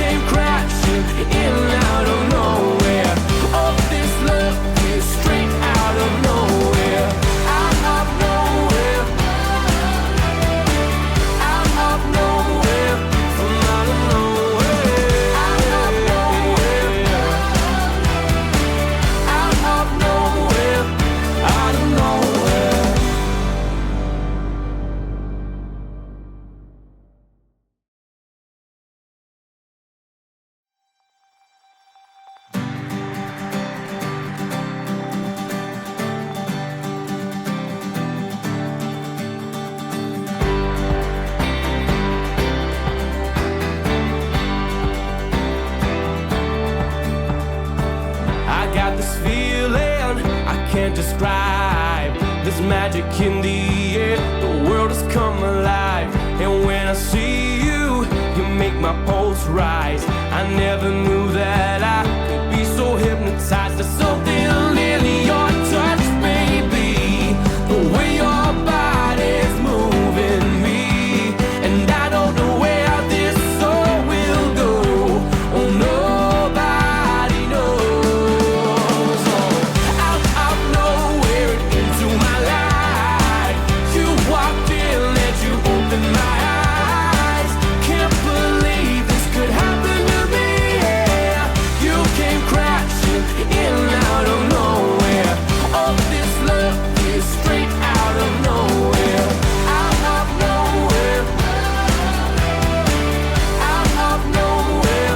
came crashing in out of nowhere. Oh, this love is straight out of nowhere. Out of nowhere. Out of nowhere. From out of nowhere. Out of nowhere. Out of nowhere. Out of nowhere. I got this feeling I can't describe. There's magic in the air, the world has come alive. And when I see you, you make my pulse rise. I never knew that I could be so hypnotized. There's something in your touch, baby, the way your body's moving me. And I don't know where this soul will go. Oh, nobody knows. Oh, out of nowhere into my life, you walked in and you opened my eyes. Can't believe this could happen to me. Yeah. You came crashing in out of nowhere. Oh, this love is straight out of nowhere. Out of nowhere. Out of nowhere.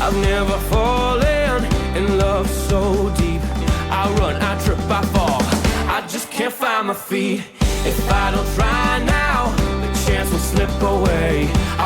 I've never fallen in love so deep. I run, I trip, I fall. I just can't find my feet. If I don't try now, the chance will slip away. I